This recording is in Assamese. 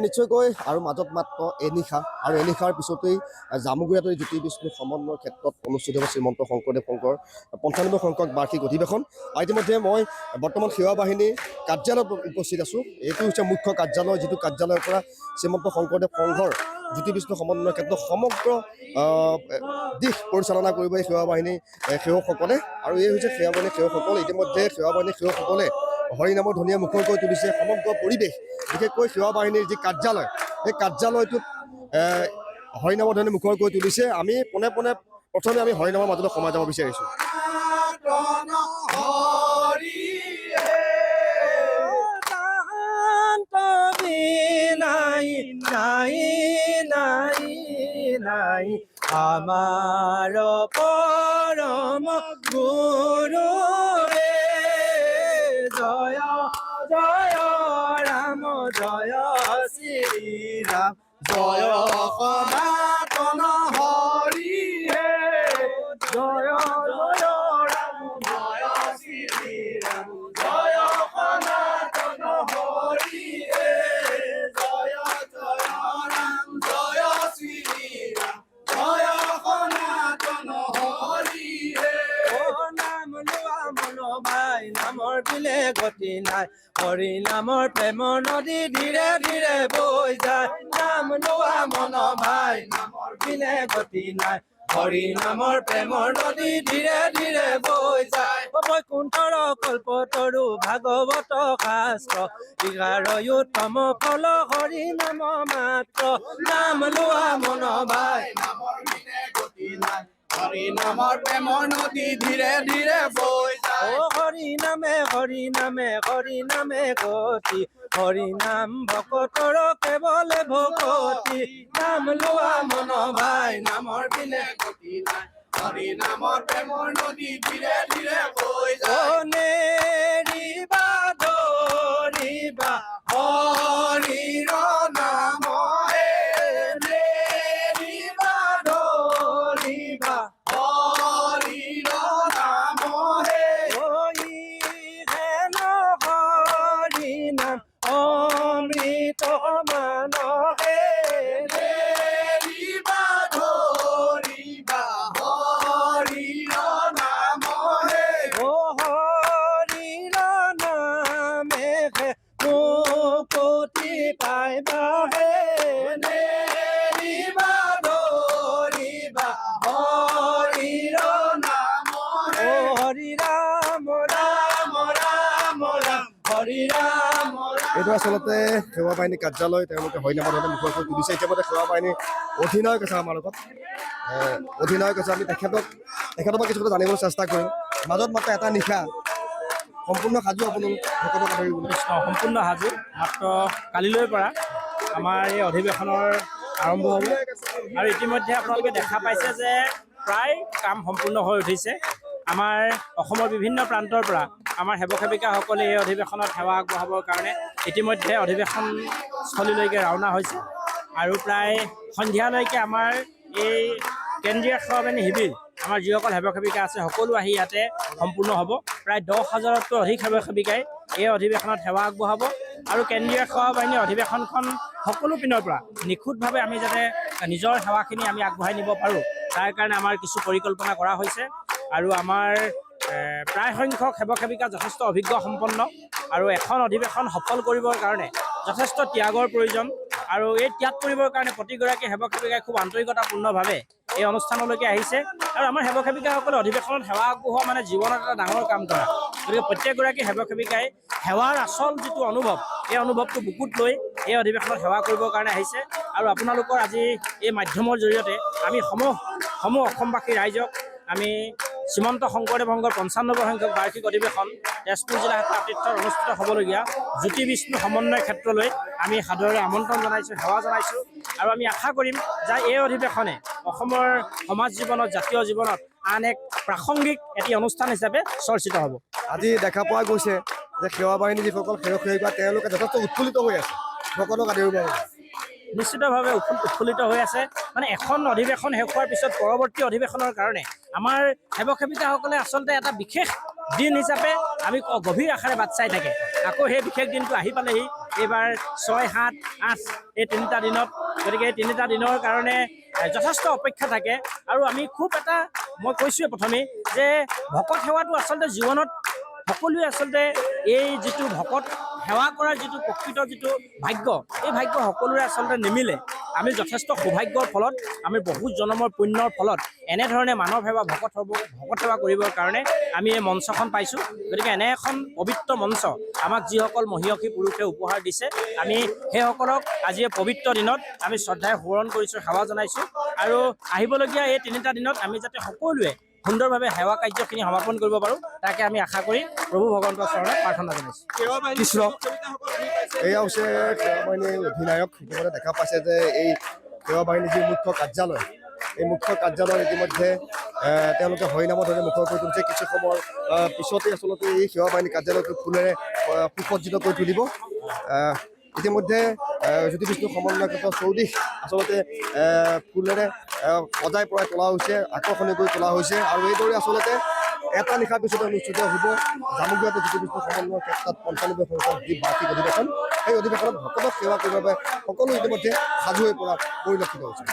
নিশ্চয়কৈ আৰু মাজত মাত্ৰ এনিশা আৰু এনিশাৰ পিছতেই জামুগুৰিয়াত জ্যোতি বিষ্ণু সমন্বয়ৰ ক্ষেত্ৰত অনুষ্ঠিত হ'ব শ্ৰীমন্ত শংকৰদেৱ সংঘৰ 95 সংখ্যক বাৰ্ষিক অধিৱেশন। ইতিমধ্যে মই বৰ্তমান সেৱা বাহিনীৰ কাৰ্যালয়ত উপস্থিত আছোঁ। এইটো হৈছে মুখ্য কাৰ্যালয়, যিটো কাৰ্যালয়ৰ পৰা শ্ৰীমন্ত শংকৰদেৱ সংঘৰ জ্যোতি বিষ্ণু সমন্বয়ৰ ক্ষেত্ৰত সমগ্ৰ দিশ পৰিচালনা কৰিব এই সেৱা বাহিনীৰ সেৱকসকলে। আৰু এই হৈছে সেৱা বাহিনীৰ সেৱকসকল। ইতিমধ্যে সেৱা বাহিনীৰ সেৱকসকলে হৰিনামৰ ধ্বনিয়ে মুখৰ কৰি তুলিছে সমগ্ৰ পৰিৱেশ, বিশেষকৈ সেৱা বাহিনীৰ যি কাৰ্যালয়, সেই কাৰ্যালয়টোত হৰিনামৰ ধ্বনি মুখৰ কৰি তুলিছে। আমি পোনে পোনে প্ৰথমে আমি হৰিনামৰ মাজলৈ সোমাই যাব বিচাৰিছোঁ। আমাৰ পৰম গুৰু জয় জয় ৰাম জয় শ্ৰী ৰাম জয় সনাতন হৰি জয় জয় ৰাম জয় শ্ৰী ৰাম জয় সনাতন হৰি জয় জয় ৰাম জয় শ্ৰী ৰাম জয় সনাতন হৰি নাম লোৱা মন ভাই নামৰ বিলে গতি নাই হৰি নামৰ প্ৰেমৰ নদী ধীৰে ধীৰে বৈ যায় নাম লোৱা মন ভাই নামৰ বিলে গতি নাই হৰি নামৰ প্ৰেমৰ নদী ধীৰে ধীৰে বৈ যায় বৈকুণ্ঠৰ কল্পতৰু ভাগৱত শাস্ত্ৰ 11 উত্তম ফল হৰি নাম মাত্ৰ নাম লোৱা মন ভাই নামৰ বিলে গতি নাই হৰি নামৰ প্ৰেমৰ নদী ধীৰে ধীৰে বৈ যায় হৰি নামে গতি হৰি নাম ভকতৰ কেৱল ভকতি নাম লোৱা মন ভাই নামৰ বিলে গতি নাই হৰি নামৰ প্ৰেমৰ নদী ধীৰে ধীৰে বৈ যায় নেৰিবা ধৰিবা হৰিৰ নাম নেৰিবা ধৰিবা হৰিৰ নাম হৰি নাম অমৃত মানহে নেৰিবা ধৰিবা হৰিৰ নাম হৰিৰ নামে মুকুতি পাইবাহে নেৰিবা ধৰিবা হৰিৰ নাম হৰি ৰাম ৰাম ৰাম ৰাম হৰি ৰাম এইটো আচলতে সেৱা বাহিনী কাৰ্যালয়, তেওঁলোকে হৰিনামৰ ধ্বনি মুখৰ কৰি তুলিছে। ইতিমধ্যে সেৱা বাহিনীৰ অধিনায়ক আছে আমাৰ লগত, অধিনায়ক আছে। আমি তেখেতৰ পৰা কিছু কথা জানিবলৈ চেষ্টা কৰিম। মাজত মাত্ৰ এটা নিশা সম্পূৰ্ণ সাজু আপোনালোক ভকতক আদৰিবলৈ সম্পূৰ্ণ সাজু মাত্ৰ কালিলৈৰ পৰা আমাৰ এই অধিৱেশনৰ আৰম্ভ হ'ব আৰু ইতিমধ্যে আপোনালোকে দেখা পাইছে যে প্ৰায় কাম সম্পূৰ্ণ হৈ উঠিছে। আমাৰ অসমৰ বিভিন্ন প্ৰান্তৰ পৰা আমাৰ সেৱক সেৱিকাসকলে এই অধিৱেশনত সেৱা আগবঢ়াবৰ কাৰণে ইতিমধ্যে অধিৱেশনস্থলীলৈকে ৰাওনা হৈছে আৰু প্ৰায় সন্ধিয়ালৈকে আমাৰ এই কেন্দ্ৰীয় সেৱা বাহিনী শিবিৰ আমাৰ যিসকল সেৱক সেৱিকা আছে সকলো আহি ইয়াতে সম্পূৰ্ণ হ'ব। প্ৰায় 10,000তকৈ অধিক সেৱক সেৱিকাই এই অধিৱেশনত সেৱা আগবঢ়াব আৰু কেন্দ্ৰীয় সেৱা বাহিনীৰ অধিৱেশনখন সকলো পিনৰ পৰা নিখুঁতভাৱে আমি যাতে নিজৰ সেৱাখিনি আমি আগবঢ়াই নিব পাৰোঁ, তাৰ কাৰণে আমাৰ কিছু পৰিকল্পনা কৰা হৈছে আৰু আমাৰ প্ৰায় সংখ্যক সেৱক সেৱিকা যথেষ্ট অভিজ্ঞ সম্পন্ন আৰু এখন অধিৱেশন সফল কৰিবৰ কাৰণে যথেষ্ট ত্যাগৰ প্ৰয়োজন আৰু এই ত্যাগ কৰিবৰ কাৰণে প্ৰতিগৰাকী সেৱক সেৱিকাই খুব আন্তৰিকতাপূৰ্ণভাৱে এই অনুষ্ঠানলৈকে আহিছে আৰু আমাৰ সেৱক সেৱিকাসকলে অধিৱেশনত সেৱা আগবঢ়োৱা মানে জীৱনত এটা ডাঙৰ কাম কৰা। গতিকে প্ৰত্যেকগৰাকী সেৱক সেৱিকাই সেৱাৰ আচল যিটো অনুভৱ, এই অনুভৱটো বুকুত লৈ এই অধিৱেশনত সেৱা কৰিবৰ কাৰণে আহিছে আৰু আপোনালোকৰ আজি এই মাধ্যমৰ জৰিয়তে আমি সমূহ অসমবাসী ৰাইজক আমি শ্ৰীমন্ত শংকৰদেৱ সংঘৰ 95 সংখ্যক বাৰ্ষিক অধিৱেশন তেজপুৰ জিলা শাখা আতিথ্যত অনুষ্ঠিত হ'বলগীয়া জ্যোতি বিষ্ণু সমন্বয় ক্ষেত্ৰলৈ আমি সাদৰেৰে আমন্ত্ৰণ জনাইছোঁ, সেৱা জনাইছোঁ আৰু আমি আশা কৰিম যে এই অধিৱেশনে অসমৰ সমাজ জীৱনত, জাতীয় জীৱনত আন এক প্ৰাসংগিক এটি অনুষ্ঠান হিচাপে চৰ্চিত হ'ব। আজি দেখা পোৱা গৈছে যে সেৱা বাহিনী যিসকল সেৱক সেৱিকা তেওঁলোকে যথেষ্ট উৎফুল্লিত হৈ আছে ভকতক আদৰিবৰ বাবে। নিশ্চিতভাৱে উৎফুল্লিত হৈ আছে। মানে এখন অধিৱেশন শেষ হোৱাৰ পিছত পৰৱৰ্তী অধিৱেশনৰ কাৰণে আমাৰ সেৱক সেৱিকাসকলে আচলতে এটা বিশেষ দিন হিচাপে আমি গভীৰ আশাৰে বাট চাই থাকে। আকৌ সেই বিশেষ দিনটো আহি পালেহি এইবাৰ 6, 7, 8 এই 3টা দিনত। গতিকে এই 3টা দিনৰ কাৰণে যথেষ্ট অপেক্ষা থাকে আৰু আমি খুব এটা মই কৈছোঁৱে প্ৰথমেই যে ভকত সেৱাটো আচলতে জীৱনত সকলোৱে আচলতে এই যিটো ভকত সেৱা কৰাৰ যিটো প্ৰকৃত যিটো ভাগ্য, এই ভাগ্য সকলোৰে আচলতে নিমিলে। আমি যথেষ্ট সৌভাগ্যৰ ফলত, আমি বহুত জনমৰ পুণ্যৰ ফলত এনেধৰণে মানৱ সেৱা ভকত সেৱা কৰিবৰ কাৰণে আমি এই মঞ্চখন পাইছোঁ। গতিকে এনে এখন পবিত্ৰ মঞ্চ আমাক যিসকল মহিয়সী পুৰুষে উপহাৰ দিছে, আমি সেইসকলক আজি এই পবিত্ৰ দিনত আমি শ্ৰদ্ধাৰে সোঁৱৰণ কৰিছোঁ, সেৱা জনাইছোঁ আৰু আহিবলগীয়া এই 3টা দিনত আমি যাতে সকলোৱে সুন্দৰভাৱে সেৱা কাৰ্যখিনি সমাপন কৰিব পাৰোঁ, তাকে আমি আশা কৰি প্ৰভু ভগৱন্তৰ চৰণত প্ৰাৰ্থনা জনাইছোঁ। কৃষ্ণ এয়া হৈছে সেৱা বাহিনীৰ অধিনায়ক। ইতিমধ্যে দেখা পাইছে যে এই সেৱা বাহিনীৰ যি মুখ্য কাৰ্যালয়, এই মুখ্য কাৰ্যালয়ত ইতিমধ্যে তেওঁলোকে হৰিনামৰ ধৰণে মুখৰ কৰি তুলিছে। কিছু সময়ৰ পিছতে আচলতে এই সেৱা বাহিনী কাৰ্যালয়টো ফুলেৰে সুসজ্জিত কৰি তুলিব। ইতিমধ্যে জ্যোতি বিষ্ণু সমন্বয় ক্ষেত্ৰৰ চৌদিশ আচলতে ফুলেৰে সজাই পৰাই তোলা হৈছে, আকৰ্ষণীয় কৰি তোলা হৈছে আৰু এইদৰে আচলতে এটা নিশাৰ পিছতে অনুষ্ঠিত হ'ব জামুগুৰিয়াতে জ্যোতি বিষ্ণু সমন্বয় ক্ষেত্ৰত 95 সংখ্যক যি বাৰ্ষিক অধিৱেশন। এই অধিৱেশনত ভকতক সেৱা কৰিবৰ বাবে সকলো ইতিমধ্যে সাজু হৈ পৰা পৰিলক্ষিত হৈছে।